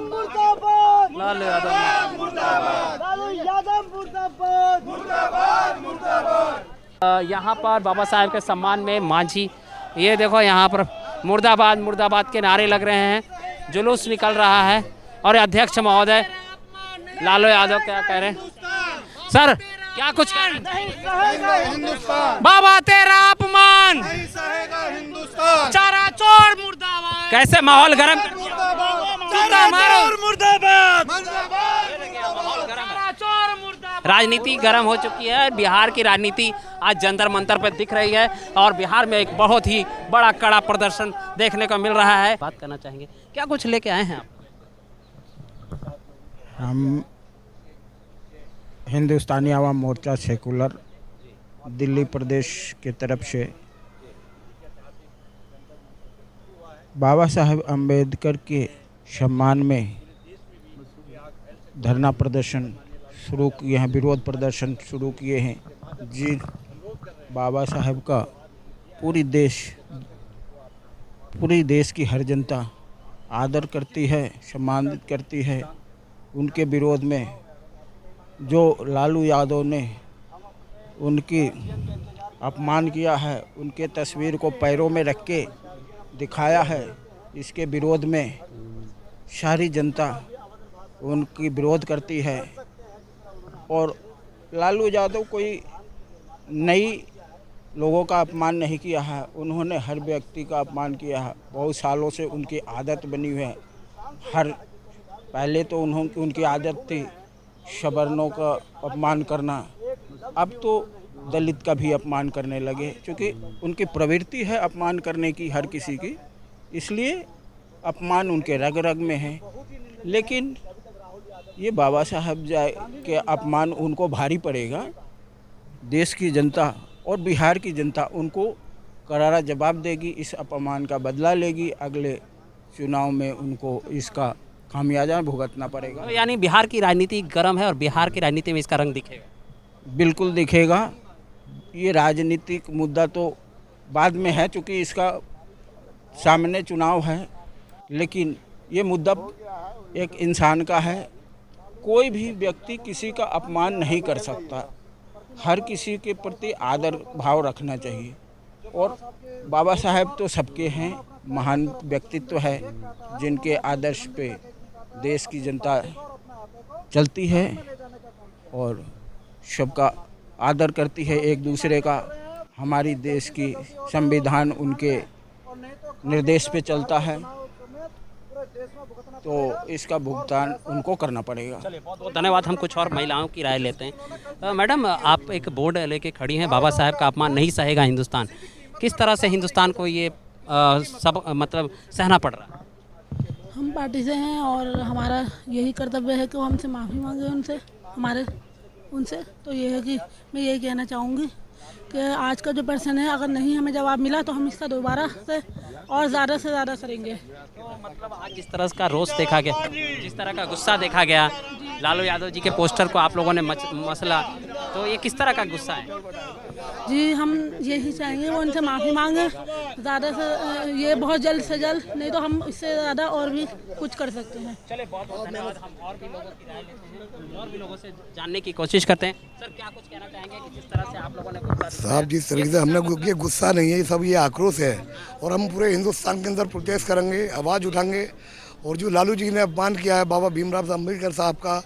मुर्दाबाद, लालू यादव मुर्दाबाद, लालू यादव मुर्दाबाद, मुर्दाबाद, मुर्दाबाद। यहाँ पर बाबा साहेब के सम्मान में मांझी, ये देखो यहाँ पर मुर्दाबाद मुर्दाबाद के नारे लग रहे हैं, जुलूस निकल रहा है। और अध्यक्ष महोदय लालू यादव क्या कह रहे हैं? सर क्या कुछ कह रहे हैं? हिंदुस्तान बाबा तेरा अपमान, नहीं सहेगा हिंदुस्तान। चारा चोर मुर्दाबाद। कैसे माहौल गर्म कर दिया? जूता मारो। मुर्दाबाद। राजनीति गर्म हो चुकी है। बिहार की राजनीति आज जंतर मंतर पर दिख रही है और बिहार में एक बहुत ही बड़ा कड़ा प्रदर्शन देखने को मिल रहा है। बात करना चाहेंगे, क्या कुछ लेके आए हैं आप? हम हिंदुस्तानी आवाम मोर्चा सेकुलर दिल्ली प्रदेश की तरफ से बाबा साहेब अम्बेडकर के सम्मान में धरना प्रदर्शन शुरू किए हैं, विरोध प्रदर्शन शुरू किए हैं। जी बाबा साहेब का पूरी देश की हर जनता आदर करती है, सम्मानित करती है। उनके विरोध में जो लालू यादव ने उनकी अपमान किया है, उनके तस्वीर को पैरों में रख के दिखाया है, इसके विरोध में सारी जनता उनकी विरोध करती है। और लालू यादव कोई नई लोगों का अपमान नहीं किया है, उन्होंने हर व्यक्ति का अपमान किया है। बहुत सालों से उनकी आदत बनी हुई है। पहले तो उनकी आदत थी सवर्णों का अपमान करना, अब तो दलित का भी अपमान करने लगे, क्योंकि उनकी प्रवृत्ति है अपमान करने की हर किसी की, इसलिए अपमान उनके रग रग में है। लेकिन ये बाबा साहब के अपमान उनको भारी पड़ेगा। देश की जनता और बिहार की जनता उनको करारा जवाब देगी, इस अपमान का बदला लेगी। अगले चुनाव में उनको इसका खामियाजा भुगतना पड़ेगा। तो यानी बिहार की राजनीति गर्म है और बिहार की राजनीति में इसका रंग दिखेगा? बिल्कुल दिखेगा। ये राजनीतिक मुद्दा तो बाद में है, क्योंकि इसका सामने चुनाव है, लेकिन ये मुद्दा एक इंसान का है। कोई भी व्यक्ति किसी का अपमान नहीं कर सकता, हर किसी के प्रति आदर भाव रखना चाहिए। और बाबा साहेब तो सबके हैं, महान व्यक्तित्व है जिनके आदर्श पे देश की जनता चलती है और सबका आदर करती है एक दूसरे का। हमारी देश की संविधान उनके निर्देश पे चलता है, तो इसका भुगतान उनको करना पड़ेगा। चलिए बहुत बहुत धन्यवाद। हम कुछ और महिलाओं की राय लेते हैं। मैडम, आप एक बोर्ड लेके खड़ी हैं, बाबा साहेब का अपमान नहीं सहेगा हिंदुस्तान। किस तरह से हिंदुस्तान को ये सब मतलब सहना पड़ रहा है? हम पार्टी से हैं और हमारा यही कर्तव्य है कि वो हमसे माफ़ी मांगे उनसे। तो ये है कि मैं यही कहना चाहूँगी कि आज का जो पर्सन है, अगर नहीं हमें जवाब मिला तो हम इसका दोबारा से और ज़्यादा से ज़्यादा करेंगे। तो मतलब आज जिस तरह का रोष देखा गया, जिस तरह का गुस्सा देखा गया, लालू यादव जी के पोस्टर को आप लोगों ने मसला, तो ये किस तरह का गुस्सा है? जी हम यही चाहेंगे वो उनसे माफ़ी मांगे ज़्यादा से, ये बहुत जल्द से जल्द, नहीं तो हम इससे ज़्यादा और भी कुछ कर सकते हैं। चले बहुत बहुत धन्यवाद। हम और भी लोगों की राय लेते हैं, और भी लोगों से जानने की कोशिश करते हैं। सर क्या कुछ कहना चाहेंगे कि जिस तरह से आप लोगों ने गुस्सा साहब जिस तरीके से हमने, ये गुस्सा नहीं है, ये सब ये आक्रोश है। और हम पूरे हिंदुस्तान के अंदर प्रोटेस्ट करेंगे, आवाज़ उठाएंगे। और जो लालू जी ने अपमान किया है बाबा भीमराव अम्बेडकर साहब का,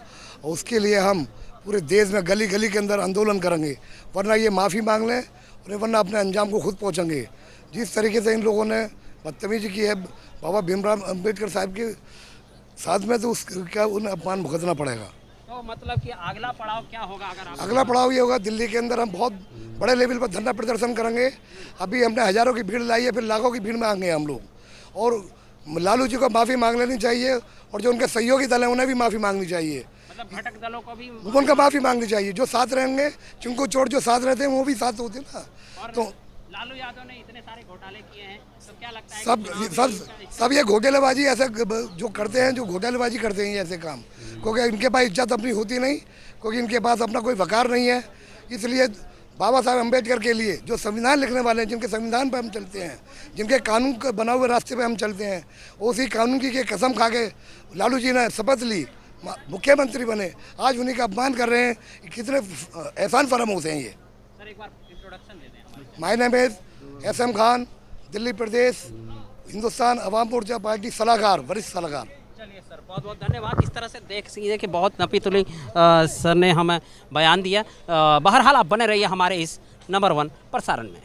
उसके लिए हम पूरे देश में गली गली के अंदर आंदोलन करेंगे। वरना ये माफ़ी मांग लें और वरना अपने अंजाम को खुद पहुँचेंगे। जिस तरीके से इन लोगों ने बदतमीजी की है बाबा भीमराव अम्बेडकर साहब के साथ में, तो उसका उन्हें अपमान भुगतना पड़ेगा। तो मतलब कि अगला पड़ाव क्या होगा? अगला पड़ाव ये होगा, दिल्ली के अंदर हम बहुत बड़े लेवल पर धरना प्रदर्शन करेंगे। अभी हमने हज़ारों की भीड़ लाई है, फिर लाखों की भीड़ में आएंगे हम लोग। और लालू जी को माफ़ी मांग लेनी चाहिए और जो उनके सहयोगी दल हैं उन्हें भी माफ़ी मांगनी चाहिए। मतलब घटक दलों को भी उनका माफ़ी मांगनी चाहिए। जो साथ रहेंगे, चिंकू चोर जो साथ रहते हैं वो भी साथ होते हैं ना। तो लालू यादव ने इतने सारे घोटाले किए हैं, तो क्या लगता है सब ये घोटालेबाजी ऐसे जो करते हैं, जो घोटालेबाजी करते हैं ऐसे काम, क्योंकि इनके पास इज्जत अपनी होती नहीं, क्योंकि इनके पास अपना कोई वकार नहीं है। इसलिए बाबा साहब अम्बेडकर के लिए जो संविधान लिखने वाले हैं, जिनके संविधान पर हम चलते हैं, जिनके कानून के बना हुए रास्ते पे हम चलते हैं, उसी कानून की कसम खा के लालू जी ने शपथ ली, मुख्यमंत्री बने, आज उन्हीं का अपमान कर रहे हैं। कितने एहसान फरामोश हैं ये। सर एक बार इंट्रोडक्शन दे दें। My name is SM Khan, Delhi Pradesh Hindustan Awam Morcha party सलाहकार, वरिष्ठ सलाहकार। चलिए सर, बहुत बहुत धन्यवाद। इस तरह से देख सकते कि बहुत नपी-तुली सर ने हमें बयान दिया। बहरहाल आप बने रहिए हमारे इस नंबर 1 प्रसारण में।